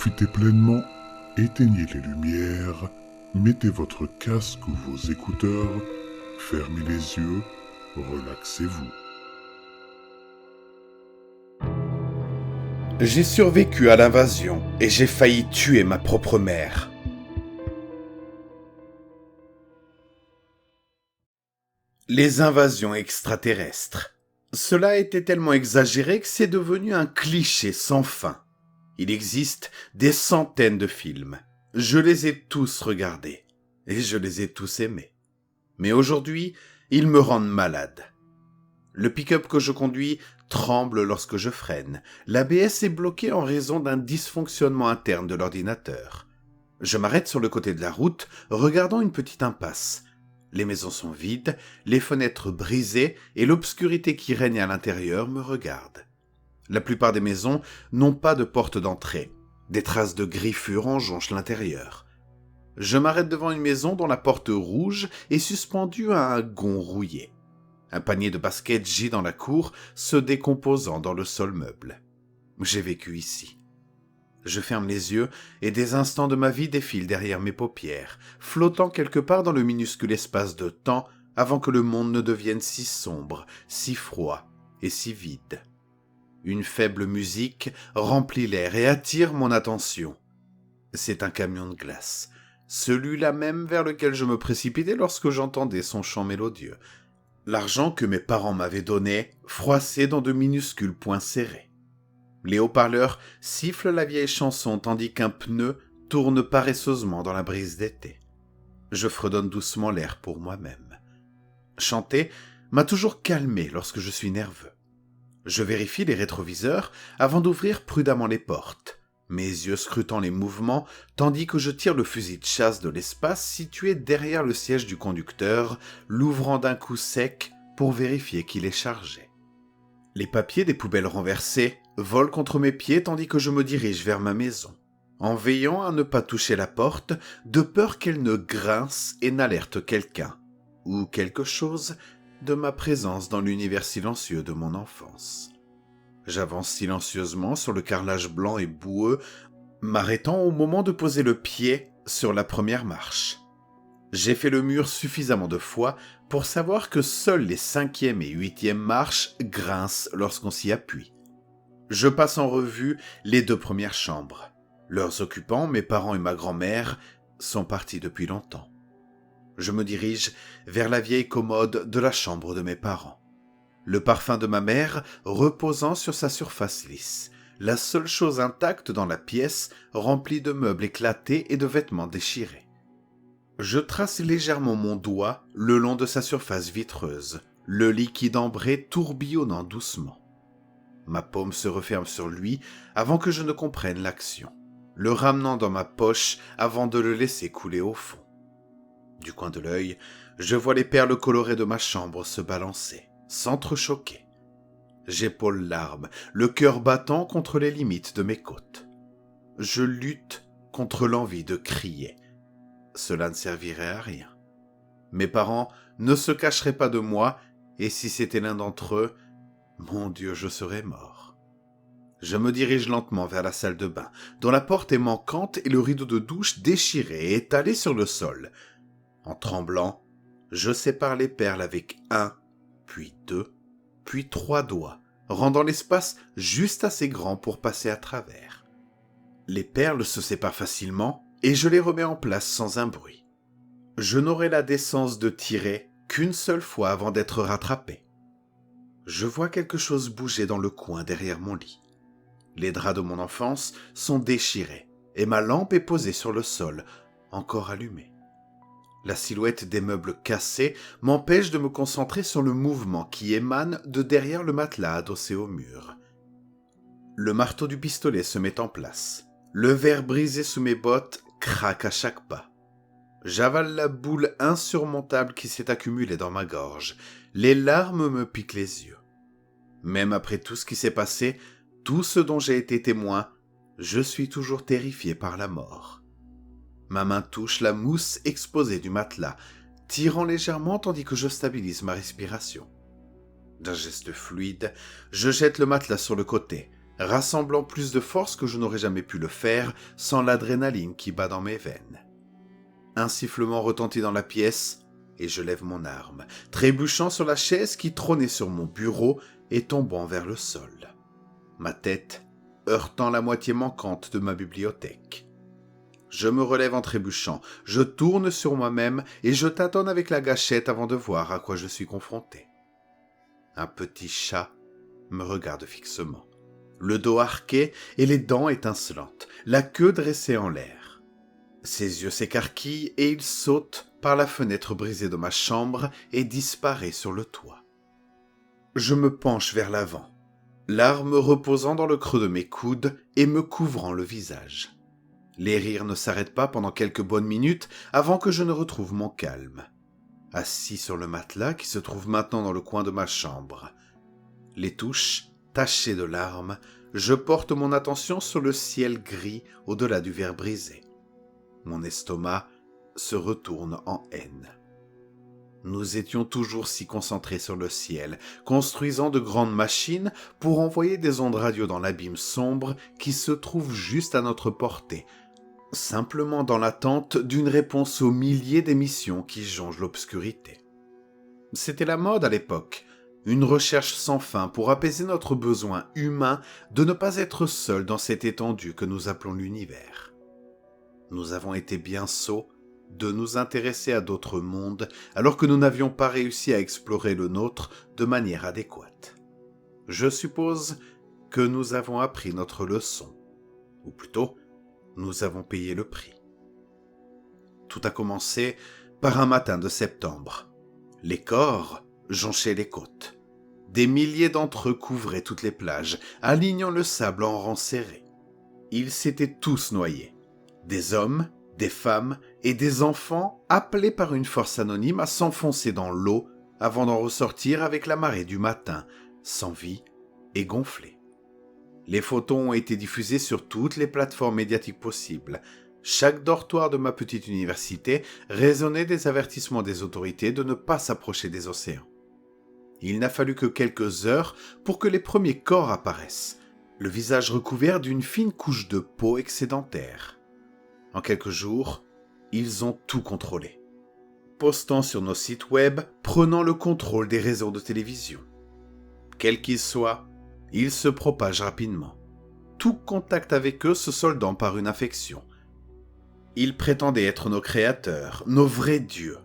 profitez pleinement, éteignez les lumières, mettez votre casque ou vos écouteurs, fermez les yeux, relaxez-vous. J'ai survécu à l'invasion et j'ai failli tuer ma propre mère. Les invasions extraterrestres. Cela a été tellement exagéré que c'est devenu un cliché sans fin. Il existe des centaines de films. Je les ai tous regardés et je les ai tous aimés. Mais aujourd'hui, ils me rendent malade. Le pick-up que je conduis tremble lorsque je freine. L'ABS est bloqué en raison d'un dysfonctionnement interne de l'ordinateur. Je m'arrête sur le côté de la route, regardant une petite impasse. Les maisons sont vides, les fenêtres brisées et l'obscurité qui règne à l'intérieur me regarde. La plupart des maisons n'ont pas de porte d'entrée. Des traces de griffures en jonchent l'intérieur. Je m'arrête devant une maison dont la porte rouge est suspendue à un gond rouillé. Un panier de basket gît dans la cour, se décomposant dans le sol meuble. J'ai vécu ici. Je ferme les yeux et des instants de ma vie défilent derrière mes paupières, flottant quelque part dans le minuscule espace de temps avant que le monde ne devienne si sombre, si froid et si vide. Une faible musique remplit l'air et attire mon attention. C'est un camion de glace, celui-là même vers lequel je me précipitais lorsque j'entendais son chant mélodieux. L'argent que mes parents m'avaient donné, froissé dans de minuscules poings serrés. Les haut-parleurs sifflent la vieille chanson tandis qu'un pneu tourne paresseusement dans la brise d'été. Je fredonne doucement l'air pour moi-même. Chanter m'a toujours calmé lorsque je suis nerveux. Je vérifie les rétroviseurs avant d'ouvrir prudemment les portes, mes yeux scrutant les mouvements tandis que je tire le fusil de chasse de l'espace situé derrière le siège du conducteur, l'ouvrant d'un coup sec pour vérifier qu'il est chargé. Les papiers des poubelles renversées volent contre mes pieds tandis que je me dirige vers ma maison, en veillant à ne pas toucher la porte, de peur qu'elle ne grince et n'alerte quelqu'un, ou quelque chose, de ma présence dans l'univers silencieux de mon enfance. J'avance silencieusement sur le carrelage blanc et boueux, m'arrêtant au moment de poser le pied sur la première marche. J'ai fait le mur suffisamment de fois pour savoir que seules les 5e et 8e marches grincent lorsqu'on s'y appuie. Je passe en revue les 2 premières chambres. Leurs occupants, mes parents et ma grand-mère, sont partis depuis longtemps. Je me dirige vers la vieille commode de la chambre de mes parents. Le parfum de ma mère reposant sur sa surface lisse, la seule chose intacte dans la pièce remplie de meubles éclatés et de vêtements déchirés. Je trace légèrement mon doigt le long de sa surface vitreuse, le liquide ambré tourbillonnant doucement. Ma paume se referme sur lui avant que je ne comprenne l'action, le ramenant dans ma poche avant de le laisser couler au fond. Du coin de l'œil, je vois les perles colorées de ma chambre se balancer, s'entrechoquer. J'épaule l'arme, le cœur battant contre les limites de mes côtes. Je lutte contre l'envie de crier. Cela ne servirait à rien. Mes parents ne se cacheraient pas de moi, et si c'était l'un d'entre eux, mon Dieu, je serais mort. Je me dirige lentement vers la salle de bain, dont la porte est manquante et le rideau de douche déchiré et étalé sur le sol. En tremblant, je sépare les perles avec 1, puis 2, puis 3 doigts, rendant l'espace juste assez grand pour passer à travers. Les perles se séparent facilement et je les remets en place sans un bruit. Je n'aurai la décence de tirer qu'une seule fois avant d'être rattrapé. Je vois quelque chose bouger dans le coin derrière mon lit. Les draps de mon enfance sont déchirés et ma lampe est posée sur le sol, encore allumée. La silhouette des meubles cassés m'empêche de me concentrer sur le mouvement qui émane de derrière le matelas adossé au mur. Le marteau du pistolet se met en place. Le verre brisé sous mes bottes craque à chaque pas. J'avale la boule insurmontable qui s'est accumulée dans ma gorge. Les larmes me piquent les yeux. Même après tout ce qui s'est passé, tout ce dont j'ai été témoin, je suis toujours terrifié par la mort. Ma main touche la mousse exposée du matelas, tirant légèrement tandis que je stabilise ma respiration. D'un geste fluide, je jette le matelas sur le côté, rassemblant plus de force que je n'aurais jamais pu le faire sans l'adrénaline qui bat dans mes veines. Un sifflement retentit dans la pièce et je lève mon arme, trébuchant sur la chaise qui trônait sur mon bureau et tombant vers le sol. Ma tête heurtant la moitié manquante de ma bibliothèque. Je me relève en trébuchant, je tourne sur moi-même et je tâtonne avec la gâchette avant de voir à quoi je suis confronté. Un petit chat me regarde fixement, le dos arqué et les dents étincelantes, la queue dressée en l'air. Ses yeux s'écarquillent et il saute par la fenêtre brisée de ma chambre et disparaît sur le toit. Je me penche vers l'avant, l'arme reposant dans le creux de mes coudes et me couvrant le visage. Les rires ne s'arrêtent pas pendant quelques bonnes minutes avant que je ne retrouve mon calme. Assis sur le matelas qui se trouve maintenant dans le coin de ma chambre. Les touches tachées de larmes, je porte mon attention sur le ciel gris au-delà du verre brisé. Mon estomac se retourne en haine. Nous étions toujours si concentrés sur le ciel, construisant de grandes machines pour envoyer des ondes radio dans l'abîme sombre qui se trouve juste à notre portée, simplement dans l'attente d'une réponse aux milliers d'émissions qui jonchent l'obscurité. C'était la mode à l'époque, une recherche sans fin pour apaiser notre besoin humain de ne pas être seul dans cette étendue que nous appelons l'univers. Nous avons été bien sots de nous intéresser à d'autres mondes alors que nous n'avions pas réussi à explorer le nôtre de manière adéquate. Je suppose que nous avons appris notre leçon, ou plutôt, nous avons payé le prix. Tout a commencé par un matin de septembre. Les corps jonchaient les côtes. Des milliers d'entre eux couvraient toutes les plages, alignant le sable en rangs serrés. Ils s'étaient tous noyés. Des hommes, des femmes et des enfants appelés par une force anonyme à s'enfoncer dans l'eau avant d'en ressortir avec la marée du matin, sans vie et gonflés. Les photos ont été diffusées sur toutes les plateformes médiatiques possibles. Chaque dortoir de ma petite université résonnait des avertissements des autorités de ne pas s'approcher des océans. Il n'a fallu que quelques heures pour que les premiers corps apparaissent, le visage recouvert d'une fine couche de peau excédentaire. En quelques jours, ils ont tout contrôlé, postant sur nos sites web, prenant le contrôle des réseaux de télévision. Quels qu'ils soient, ils se propagent rapidement, tout contact avec eux se soldant par une infection. Ils prétendaient être nos créateurs, nos vrais dieux.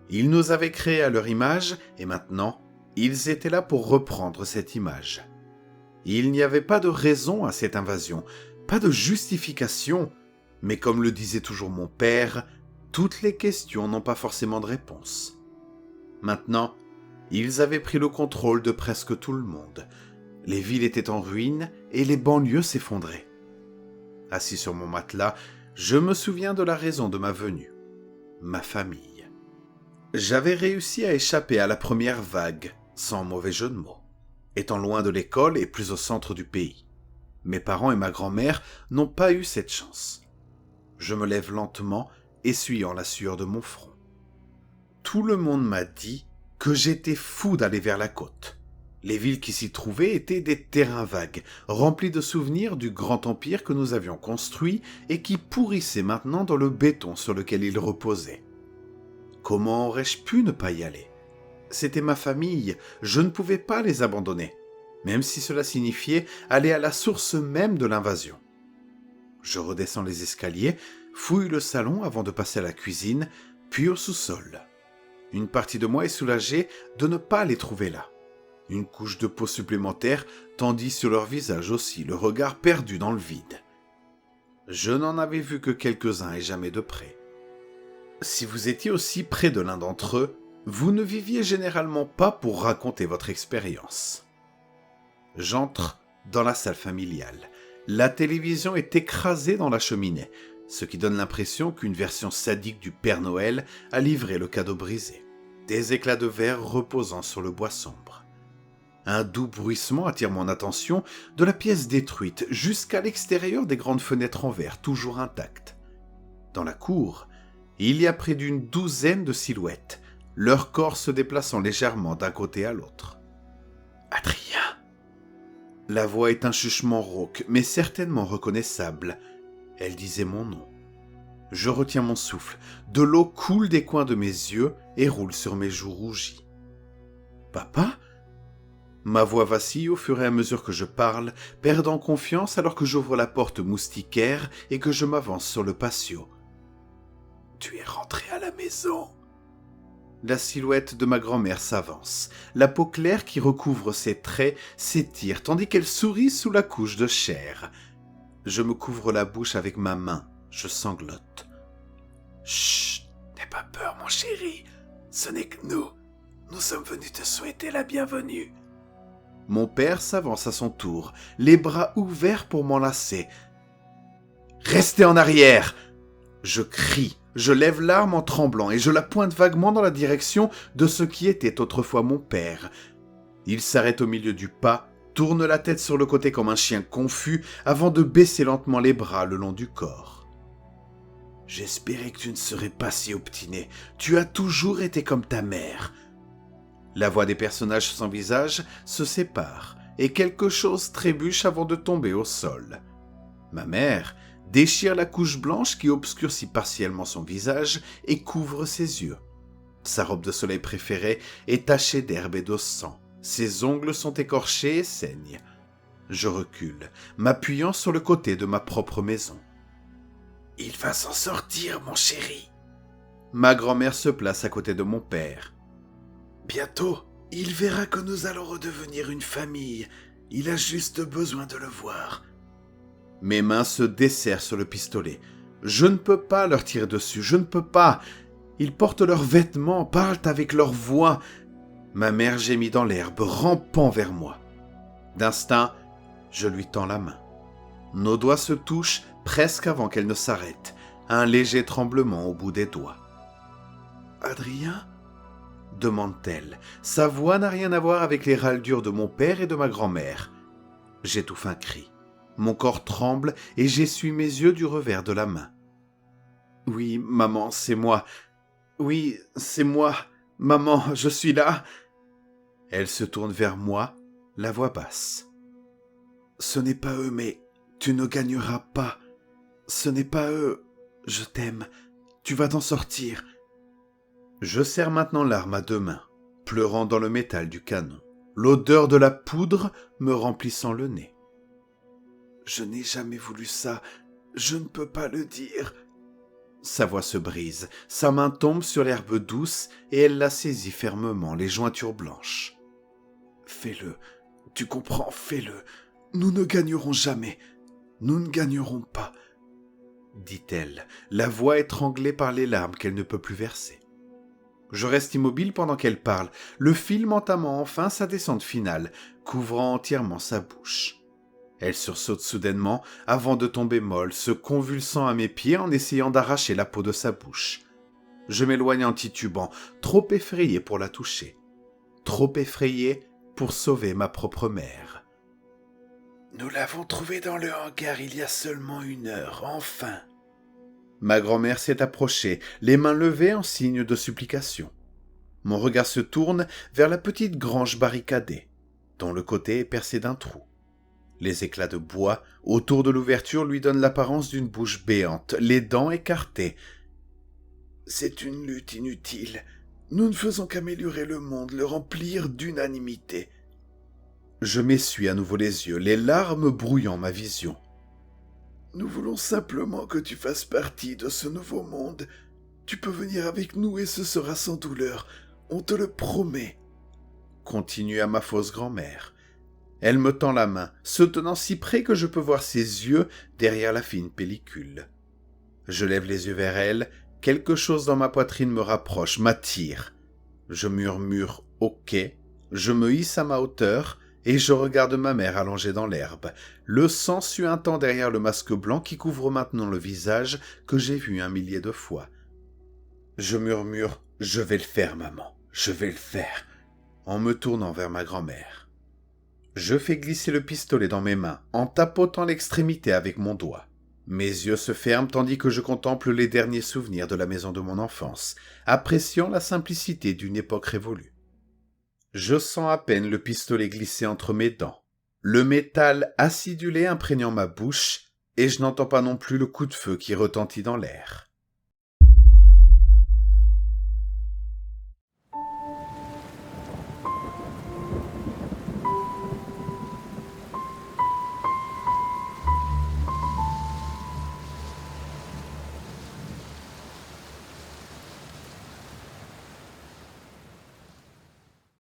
Ils nous avaient créés à leur image et maintenant, ils étaient là pour reprendre cette image. Il n'y avait pas de raison à cette invasion, pas de justification, mais comme le disait toujours mon père, toutes les questions n'ont pas forcément de réponse. Maintenant, ils avaient pris le contrôle de presque tout le monde. Les villes étaient en ruine et les banlieues s'effondraient. Assis sur mon matelas, je me souviens de la raison de ma venue. Ma famille. J'avais réussi à échapper à la première vague, sans mauvais jeu de mots, étant loin de l'école et plus au centre du pays. Mes parents et ma grand-mère n'ont pas eu cette chance. Je me lève lentement, essuyant la sueur de mon front. Tout le monde m'a dit que j'étais fou d'aller vers la côte. Les villes qui s'y trouvaient étaient des terrains vagues, remplis de souvenirs du grand empire que nous avions construit et qui pourrissait maintenant dans le béton sur lequel il reposait. Comment aurais-je pu ne pas y aller ? C'était ma famille, je ne pouvais pas les abandonner, même si cela signifiait aller à la source même de l'invasion. Je redescends les escaliers, fouille le salon avant de passer à la cuisine, puis au sous-sol. Une partie de moi est soulagée de ne pas les trouver là. Une couche de peau supplémentaire tendit sur leur visage aussi, le regard perdu dans le vide. Je n'en avais vu que quelques-uns et jamais de près. Si vous étiez aussi près de l'un d'entre eux, vous ne viviez généralement pas pour raconter votre expérience. J'entre dans la salle familiale. La télévision est écrasée dans la cheminée, ce qui donne l'impression qu'une version sadique du Père Noël a livré le cadeau brisé. Des éclats de verre reposant sur le bois sombre. Un doux bruissement attire mon attention de la pièce détruite jusqu'à l'extérieur des grandes fenêtres en verre toujours intactes. Dans la cour, il y a près d'une douzaine de silhouettes, leurs corps se déplaçant légèrement d'un côté à l'autre. « Adrien !» La voix est un chuchement rauque, mais certainement reconnaissable. Elle disait mon nom. Je retiens mon souffle. De l'eau coule des coins de mes yeux et roule sur mes joues rougies. « Papa ?» Ma voix vacille au fur et à mesure que je parle, perdant confiance alors que j'ouvre la porte moustiquaire et que je m'avance sur le patio. « Tu es rentré à la maison ?» La silhouette de ma grand-mère s'avance. La peau claire qui recouvre ses traits s'étire tandis qu'elle sourit sous la couche de chair. Je me couvre la bouche avec ma main. Je sanglote. « Chut, n'aie pas peur, mon chéri. Ce n'est que nous. Nous sommes venus te souhaiter la bienvenue. » Mon père s'avance à son tour, les bras ouverts pour m'enlacer. « Restez en arrière !» Je crie, je lève l'arme en tremblant et je la pointe vaguement dans la direction de ce qui était autrefois mon père. Il s'arrête au milieu du pas, tourne la tête sur le côté comme un chien confus avant de baisser lentement les bras le long du corps. « J'espérais que tu ne serais pas si obstiné. Tu as toujours été comme ta mère. » La voix des personnages sans visage se sépare et quelque chose trébuche avant de tomber au sol. Ma mère déchire la couche blanche qui obscurcit partiellement son visage et couvre ses yeux. Sa robe de soleil préférée est tachée d'herbe et de sang. Ses ongles sont écorchés et saignent. Je recule, m'appuyant sur le côté de ma propre maison. « Il va s'en sortir, mon chéri. » Ma grand-mère se place à côté de mon père. « Bientôt, il verra que nous allons redevenir une famille. Il a juste besoin de le voir. » Mes mains se desserrent sur le pistolet. Je ne peux pas leur tirer dessus, je ne peux pas. Ils portent leurs vêtements, parlent avec leur voix. Ma mère gémit dans l'herbe, rampant vers moi. D'instinct, je lui tends la main. Nos doigts se touchent presque avant qu'elle ne s'arrête. Un léger tremblement au bout des doigts. « Adrien ?» demande-t-elle. Sa voix n'a rien à voir avec les râles-dures de mon père et de ma grand-mère. J'étouffe un cri. Mon corps tremble et j'essuie mes yeux du revers de la main. « Oui, maman, c'est moi. Oui, c'est moi. Maman, je suis là. » Elle se tourne vers moi, la voix basse. « Ce n'est pas eux, mais tu ne gagneras pas. Ce n'est pas eux. Je t'aime. Tu vas t'en sortir. » Je serre maintenant l'arme à deux mains, pleurant dans le métal du canon, l'odeur de la poudre me remplissant le nez. « Je n'ai jamais voulu ça. Je ne peux pas le dire. » Sa voix se brise, sa main tombe sur l'herbe douce et elle la saisit fermement, les jointures blanches. « Fais-le. Tu comprends, fais-le. Nous ne gagnerons jamais. Nous ne gagnerons pas. » dit-elle, la voix étranglée par les larmes qu'elle ne peut plus verser. Je reste immobile pendant qu'elle parle, le film entamant enfin sa descente finale, couvrant entièrement sa bouche. Elle sursaute soudainement avant de tomber molle, se convulsant à mes pieds en essayant d'arracher la peau de sa bouche. Je m'éloigne en titubant, trop effrayé pour la toucher. Trop effrayé pour sauver ma propre mère. « Nous l'avons trouvé dans le hangar il y a seulement 1 heure, enfin !» Ma grand-mère s'est approchée, les mains levées en signe de supplication. Mon regard se tourne vers la petite grange barricadée, dont le côté est percé d'un trou. Les éclats de bois autour de l'ouverture lui donnent l'apparence d'une bouche béante, les dents écartées. « C'est une lutte inutile. Nous ne faisons qu'améliorer le monde, le remplir d'unanimité. » Je m'essuie à nouveau les yeux, les larmes brouillant ma vision. « Nous voulons simplement que tu fasses partie de ce nouveau monde. Tu peux venir avec nous et ce sera sans douleur. On te le promet. » Continua ma fausse grand-mère. Elle me tend la main, se tenant si près que je peux voir ses yeux derrière la fine pellicule. Je lève les yeux vers elle, quelque chose dans ma poitrine me rapproche, m'attire. Je murmure « Ok », je me hisse à ma hauteur et je regarde ma mère allongée dans l'herbe, le sang suintant derrière le masque blanc qui couvre maintenant le visage que j'ai vu 1 millier de fois. Je murmure « Je vais le faire, maman, je vais le faire », en me tournant vers ma grand-mère. Je fais glisser le pistolet dans mes mains, en tapotant l'extrémité avec mon doigt. Mes yeux se ferment tandis que je contemple les derniers souvenirs de la maison de mon enfance, appréciant la simplicité d'une époque révolue. Je sens à peine le pistolet glisser entre mes dents. le métal acidulé imprégnant ma bouche, et je n'entends pas non plus le coup de feu qui retentit dans l'air.